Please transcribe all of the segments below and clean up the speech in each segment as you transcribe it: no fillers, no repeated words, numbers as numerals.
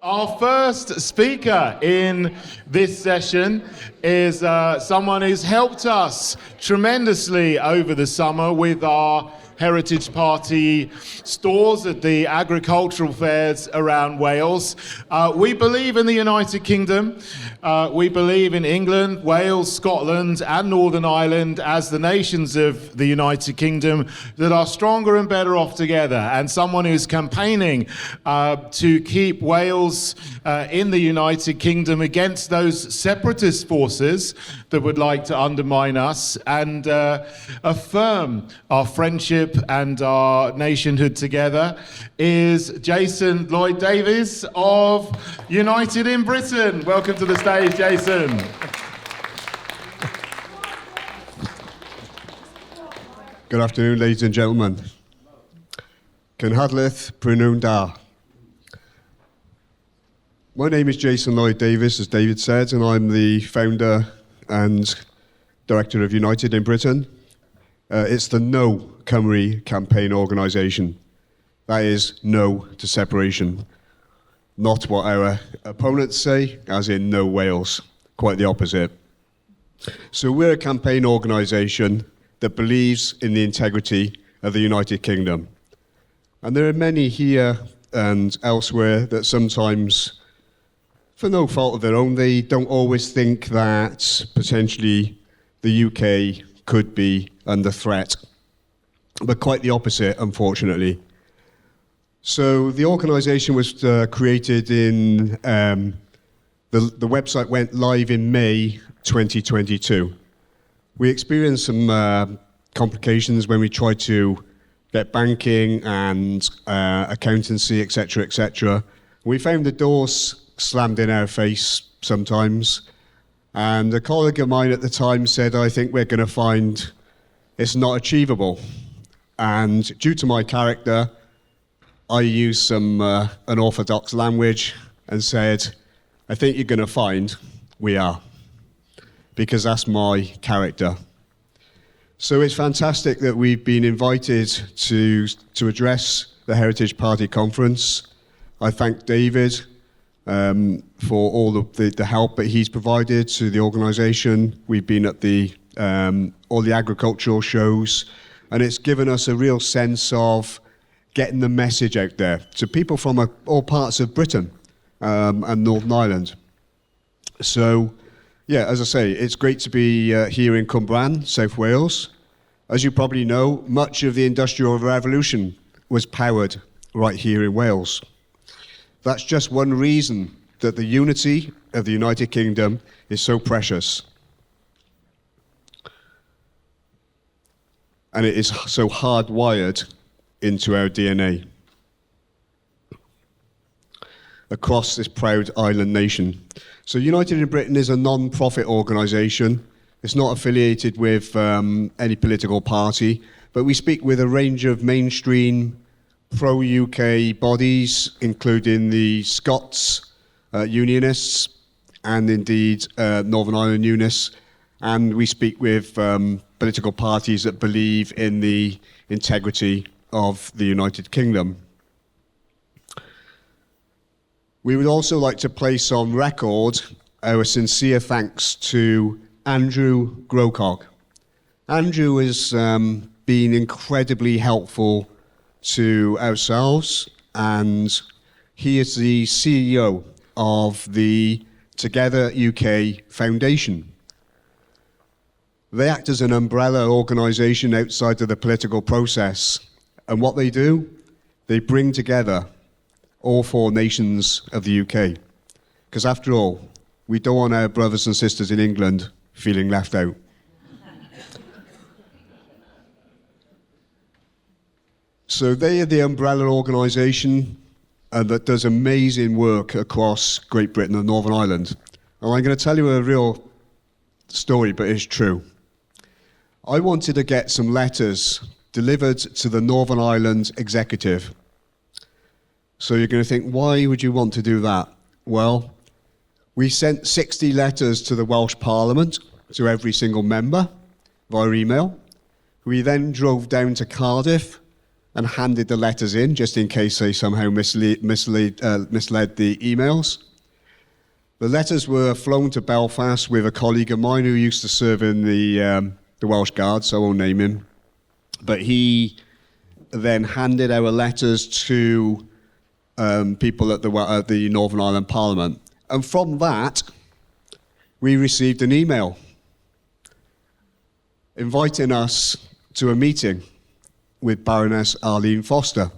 Our first speaker in this session is someone who's helped us tremendously over the summer with our Heritage Party stores at the agricultural fairs around Wales. We believe in the United Kingdom. We believe in England, Wales, Scotland and Northern Ireland as the nations of the United Kingdom that are stronger and better off together. And someone who's campaigning to keep Wales in the United Kingdom against those separatist forces that would like to undermine us and affirm our friendship and our nationhood together is Jason Lloyd Davies of United in Britain. Welcome to the stage, Jason. Good afternoon, ladies and gentlemen. Cynhadlaeth Brynwn Da. My name is Jason Lloyd Davies, as David said, and I'm the founder and director of United in Britain. It's the No Cymru campaign organisation. That is no to separation. Not what our opponents say, as in no Wales. Quite the opposite. So we're a campaign organisation that believes in the integrity of the United Kingdom. And there are many here and elsewhere that sometimes, for no fault of their own, they don't always think that potentially the UK could be under threat, but quite the opposite, unfortunately. So the organisation was created in, the website went live in May 2022. We experienced some complications when we tried to get banking and accountancy, etc., etc. We found the doors slammed in our face sometimes. And a colleague of mine at the time said, I think we're going to find it's not achievable. And due to my character, I used some unorthodox language and said, I think you're going to find we are. Because that's my character. So it's fantastic that we've been invited to address the Heritage Party conference. I thank David for all the help that he's provided to the organisation. We've been at all the agricultural shows, and it's given us a real sense of getting the message out there to people from all parts of Britain and Northern Ireland. So, yeah, as I say, it's great to be here in Cwmbran, South Wales. As you probably know, much of the Industrial Revolution was powered right here in Wales. That's just one reason that the unity of the United Kingdom is so precious. And it is so hardwired into our DNA across this proud island nation. So United in Britain is a non-profit organisation. It's not affiliated with any political party, but we speak with a range of mainstream pro-UK bodies, including the Scots Unionists and indeed Northern Ireland Unionists, and we speak with political parties that believe in the integrity of the United Kingdom. We would also like to place on record our sincere thanks to Andrew Grocog. Andrew has been incredibly helpful to ourselves, and he is the CEO of the Together UK Foundation. They act as an umbrella organisation outside of the political process, and what they do, they bring together all four nations of the UK. Because after all, we don't want our brothers and sisters in England feeling left out. So they are the umbrella organisation that does amazing work across Great Britain and Northern Ireland. And I'm going to tell you a real story, but it's true. I wanted to get some letters delivered to the Northern Ireland executive. So you're going to think, why would you want to do that? Well, we sent 60 letters to the Welsh Parliament, to every single member, via email. We then drove down to Cardiff and handed the letters in, just in case they somehow misled the emails. The letters were flown to Belfast with a colleague of mine who used to serve in the Welsh Guards, so I won't name him. But he then handed our letters to people at the Northern Ireland Parliament. And from that, we received an email inviting us to a meeting with Baroness Arlene Foster.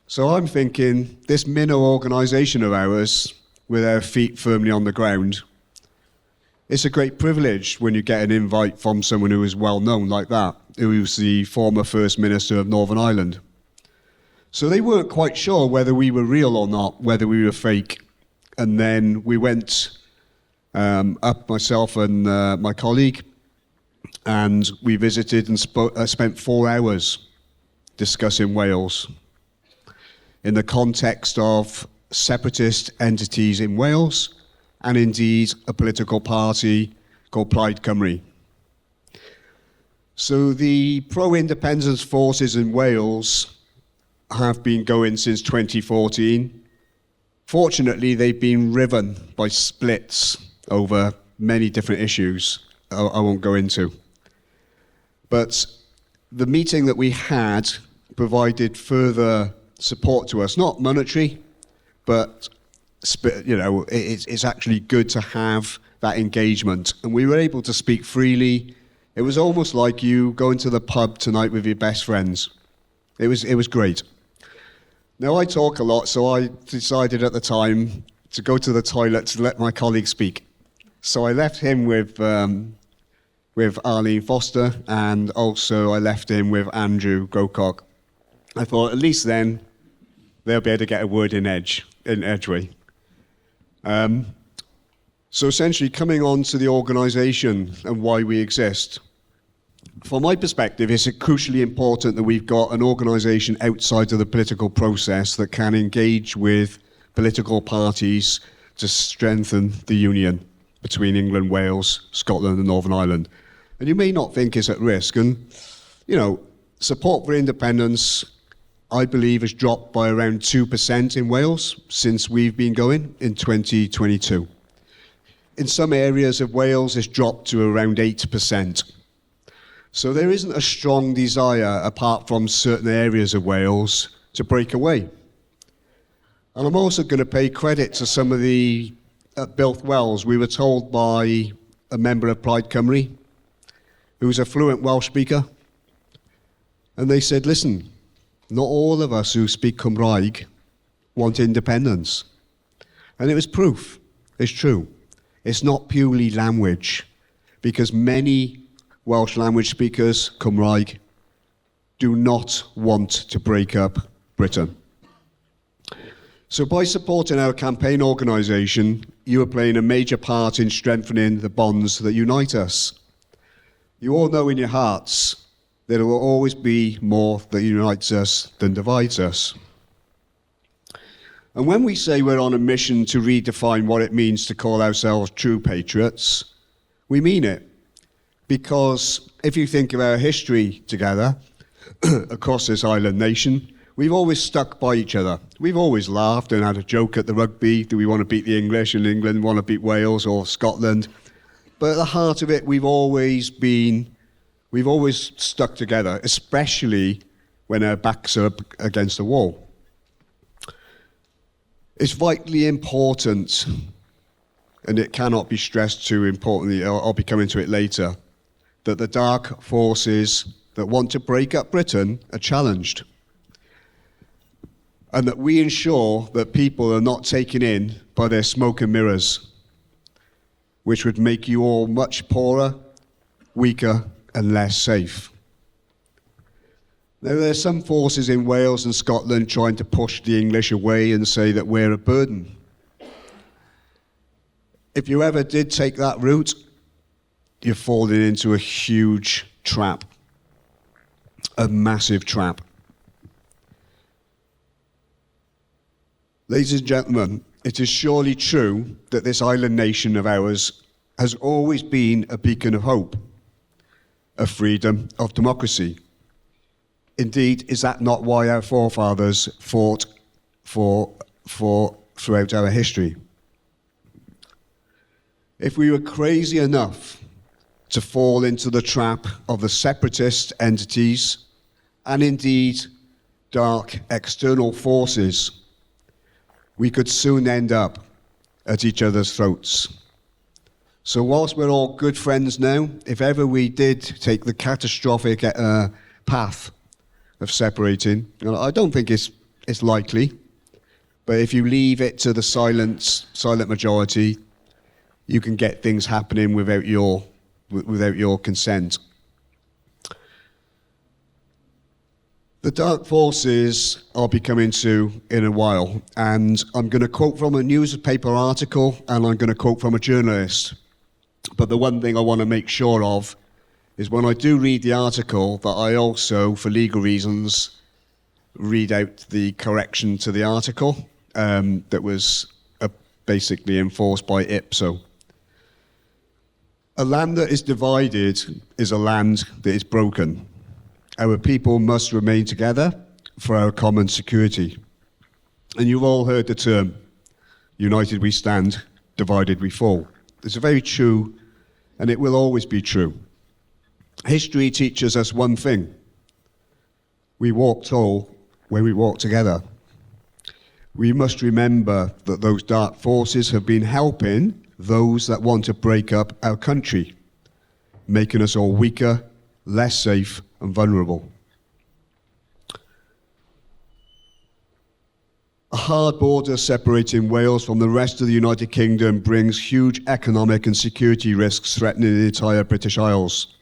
So I'm thinking, this minnow organisation of ours, with our feet firmly on the ground, it's a great privilege when you get an invite from someone who is well known like that, who was the former First Minister of Northern Ireland. So they weren't quite sure whether we were real or not, whether we were fake. And then we went up, myself and my colleague, and we visited and spent 4 hours discussing Wales in the context of separatist entities in Wales, and indeed a political party called Plaid Cymru. So the pro-independence forces in Wales have been going since 2014. Fortunately, they've been riven by splits over many different issues I won't go into. But the meeting that we had provided further support to us, not monetary, but it's actually good to have that engagement. And we were able to speak freely. It was almost like you going to the pub tonight with your best friends. It was great. Now, I talk a lot, so I decided at the time to go to the toilet to let my colleague speak. So I left him with Arlene Foster, and also I left him with Andrew Grocock. I thought, at least then, they'll be able to get a word in Edgeway. So essentially, coming on to the organisation and why we exist. From my perspective, it's crucially important that we've got an organisation outside of the political process that can engage with political parties to strengthen the union between England, Wales, Scotland and Northern Ireland. And you may not think it's at risk. And, support for independence, I believe, has dropped by around 2% in Wales since we've been going in 2022. In some areas of Wales, it's dropped to around 8%. So there isn't a strong desire, apart from certain areas of Wales, to break away. And I'm also going to pay credit to some of the, at Builth Wells, we were told by a member of Plaid Cymru, who's a fluent Welsh speaker, and they said, listen, not all of us who speak Cymraeg want independence. And it was proof. It's true. It's not purely language, because many Welsh language speakers, Cymraeg, do not want to break up Britain. So by supporting our campaign organisation, you are playing a major part in strengthening the bonds that unite us. You all know in your hearts that there will always be more that unites us than divides us. And when we say we're on a mission to redefine what it means to call ourselves true patriots, we mean it. Because if you think of our history together across this island nation, we've always stuck by each other. We've always laughed and had a joke at the rugby. Do we want to beat the English, and England want to beat Wales or Scotland? But at the heart of it, we've always stuck together, especially when our backs are up against the wall. It's vitally important, and it cannot be stressed too importantly, I'll be coming to it later, that the dark forces that want to break up Britain are challenged. And that we ensure that people are not taken in by their smoke and mirrors, which would make you all much poorer, weaker, and less safe. Now, there are some forces in Wales and Scotland trying to push the English away and say that we're a burden. If you ever did take that route, you're falling into a huge trap, a massive trap. Ladies and gentlemen, it is surely true that this island nation of ours has always been a beacon of hope, of freedom, of democracy. Indeed, is that not why our forefathers fought for throughout our history? If we were crazy enough to fall into the trap of the separatist entities and indeed dark external forces, we could soon end up at each other's throats. So whilst we're all good friends now, if ever we did take the catastrophic path of separating, I don't think it's likely, but if you leave it to the silent majority, you can get things happening without your consent. The dark forces I'll be coming to in a while, and I'm going to quote from a newspaper article and I'm going to quote from a journalist. But the one thing I want to make sure of is when I do read the article that I also, for legal reasons, read out the correction to the article that was basically enforced by IPSO. A land that is divided is a land that is broken. Our people must remain together for our common security. And you've all heard the term, united we stand, divided we fall. It's very true, and it will always be true. History teaches us one thing. We walk tall when we walk together. We must remember that those dark forces have been helping those that want to break up our country, making us all weaker, less safe and vulnerable. A hard border separating Wales from the rest of the United Kingdom brings huge economic and security risks threatening the entire British Isles.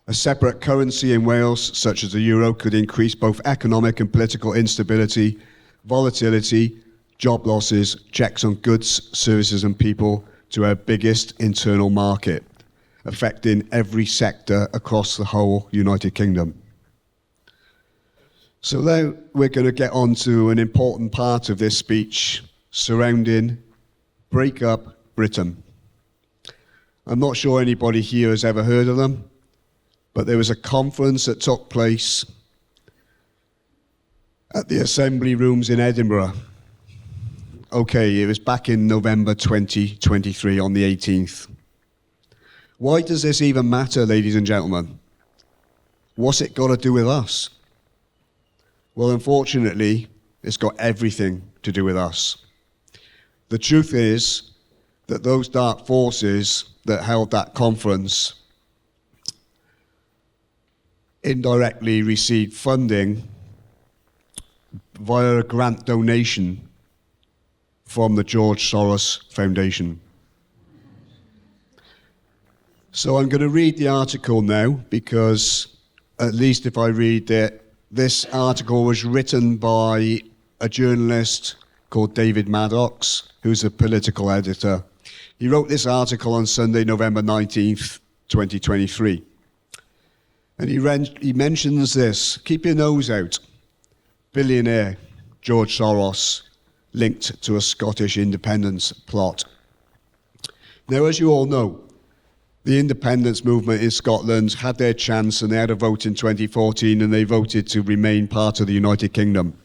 A separate currency in Wales, such as the euro, could increase both economic and political instability, volatility, job losses, checks on goods, services and people to our biggest internal market, affecting every sector across the whole United Kingdom. So now we're going to get on to an important part of this speech surrounding Break Up Britain. I'm not sure anybody here has ever heard of them, but there was a conference that took place at the Assembly Rooms in Edinburgh. Okay, it was back in November 2023 on the 18th. Why does this even matter, ladies and gentlemen? What's it got to do with us? Well, unfortunately, it's got everything to do with us. The truth is that those dark forces that held that conference indirectly received funding via a grant donation from the George Soros Foundation. So I'm going to read the article now because, at least if I read it, this article was written by a journalist called David Maddox, who's a political editor. He wrote this article on Sunday, November 19th, 2023. And he mentions this: keep your nose out. Billionaire George Soros linked to a Scottish independence plot. Now, as you all know, the independence movement in Scotland had their chance and they had a vote in 2014 and they voted to remain part of the United Kingdom.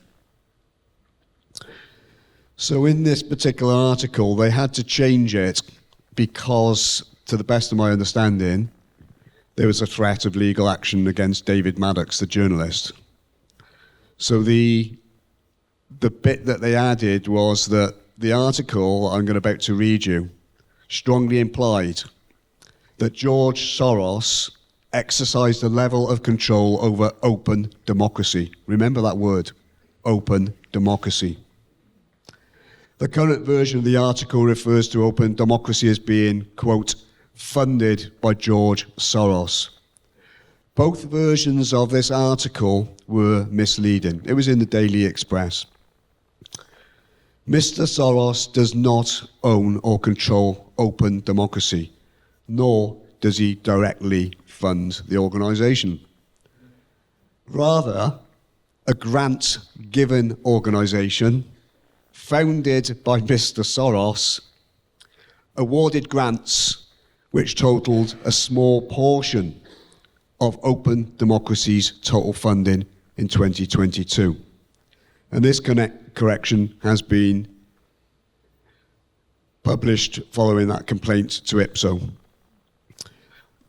So in this particular article, they had to change it because, to the best of my understanding, there was a threat of legal action against David Maddox, the journalist. So the bit that they added was that the article I'm about to read you strongly implied that George Soros exercised a level of control over open democracy. Remember that word, open democracy. The current version of the article refers to open democracy as being, quote, funded by George Soros. Both versions of this article were misleading. It was in the Daily Express. Mr. Soros does not own or control open democracy, nor does he directly fund the organisation. Rather, a grant-given organisation founded by Mr. Soros awarded grants which totalled a small portion of Open Democracy's total funding in 2022. And this correction has been published following that complaint to IPSO.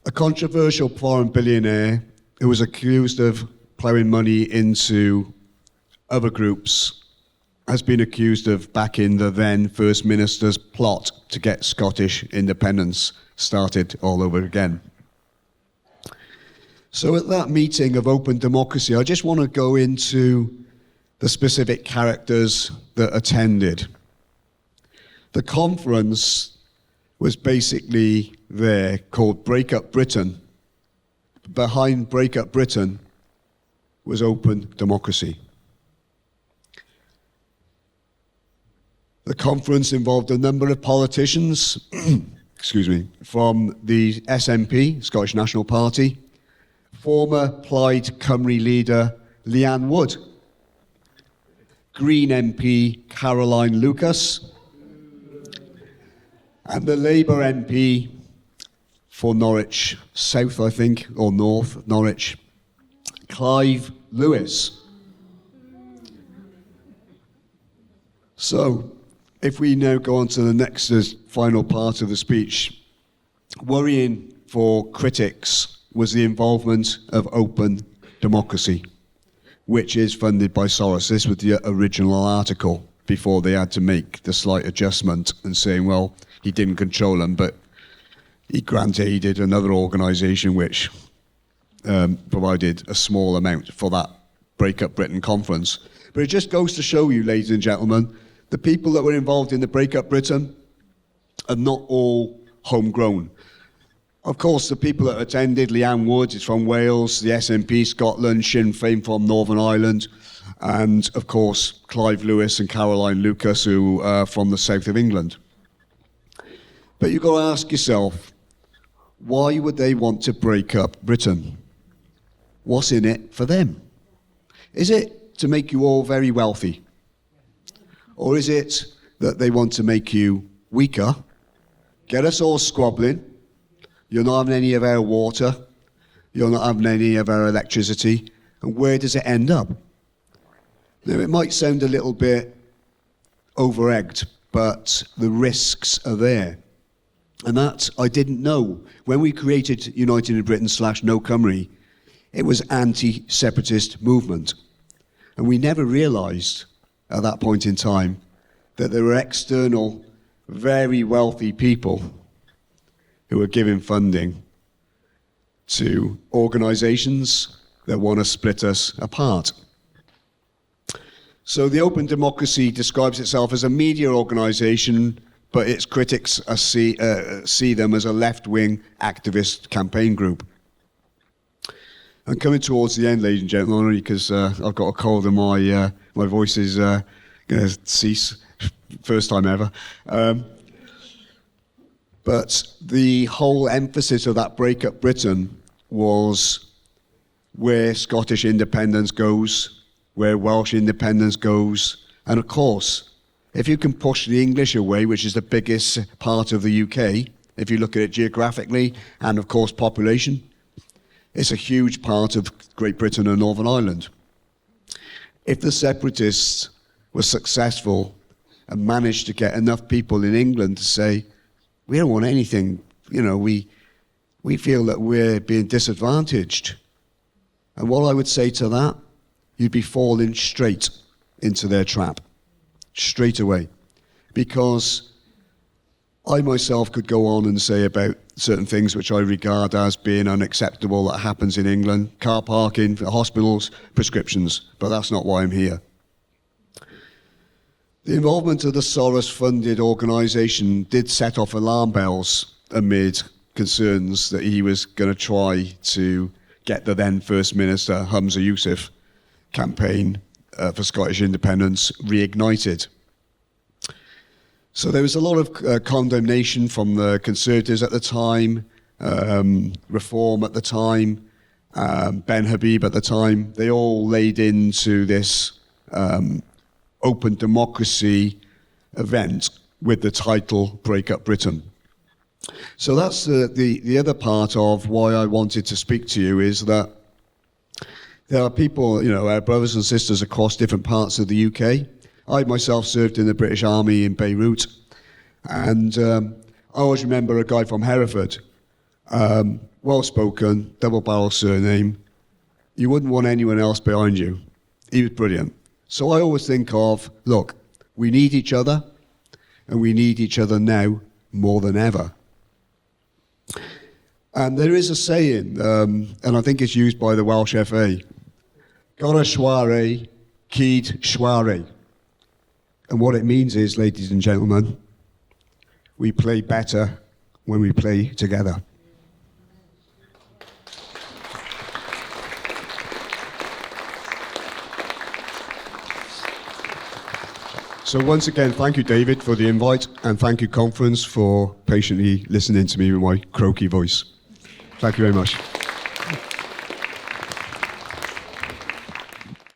A controversial foreign billionaire who was accused of ploughing money into other groups has been accused of backing the then First Minister's plot to get Scottish independence started all over again. So at that meeting of Open Democracy, I just want to go into the specific characters that attended. The conference was basically there called Break Up Britain. Behind Break Up Britain was Open Democracy. The conference involved a number of politicians, from the SNP, Scottish National Party, former Plaid Cymru leader Leanne Wood, Green MP Caroline Lucas, and the Labour MP for Norwich South, I think, or North Norwich, Clive Lewis. So, if we now go on to the next final part of the speech, worrying for critics was the involvement of Open Democracy, which is funded by Soros. This was the original article before they had to make the slight adjustment and saying, well, he didn't control them, but he grant-aided another organisation which provided a small amount for that Break Up Britain conference. But it just goes to show you, ladies and gentlemen, the people that were involved in the Break Up Britain are not all homegrown. Of course, the people that attended, Leanne Wood is from Wales, the SNP Scotland, Sinn Féin from Northern Ireland, and of course, Clive Lewis and Caroline Lucas, who are from the south of England. But you've got to ask yourself, why would they want to break up Britain? What's in it for them? Is it to make you all very wealthy? Or is it that they want to make you weaker, get us all squabbling, you're not having any of our water, you're not having any of our electricity, and where does it end up? Now, it might sound a little bit over-egged, but the risks are there. And that I didn't know. When we created United in Britain / No Cymru, it was anti-separatist movement. And we never realised at that point in time that there were external, very wealthy people who were giving funding to organisations that want to split us apart. So the Open Democracy describes itself as a media organisation, but its critics see them as a left-wing activist campaign group. I'm coming towards the end, ladies and gentlemen, only because I've got a cold and my voice is going to cease, first time ever. But the whole emphasis of that Break Up Britain was where Scottish independence goes, where Welsh independence goes, and of course, if you can push the English away, which is the biggest part of the UK, if you look at it geographically and of course population, it's a huge part of Great Britain and Northern Ireland. If the separatists were successful and managed to get enough people in England to say, we don't want anything, we feel that we're being disadvantaged. And what I would say to that, you'd be falling straight into their trap, straight away. Because I myself could go on and say about certain things which I regard as being unacceptable that happens in England, car parking, hospitals, prescriptions, but that's not why I'm here. The involvement of the Soros-funded organisation did set off alarm bells amid concerns that he was going to try to get the then First Minister, Humza Yousaf, campaign for Scottish independence reignited. So there was a lot of condemnation from the Conservatives at the time, Reform at the time, Ben Habib at the time. They all laid into this Open Democracy event with the title Break Up Britain. So that's the other part of why I wanted to speak to you, is that there are people, our brothers and sisters across different parts of the UK. I myself served in the British Army in Beirut, and I always remember a guy from Hereford, well-spoken, double-barrel surname. You wouldn't want anyone else behind you. He was brilliant. So I always think of, look, we need each other, and we need each other now more than ever. And there is a saying, and I think it's used by the Welsh FA, Gora soirée, cyd soirée. And what it means is, ladies and gentlemen, we play better when we play together. So once again, thank you, David, for the invite, and thank you, conference, for patiently listening to me with my croaky voice. Thank you very much.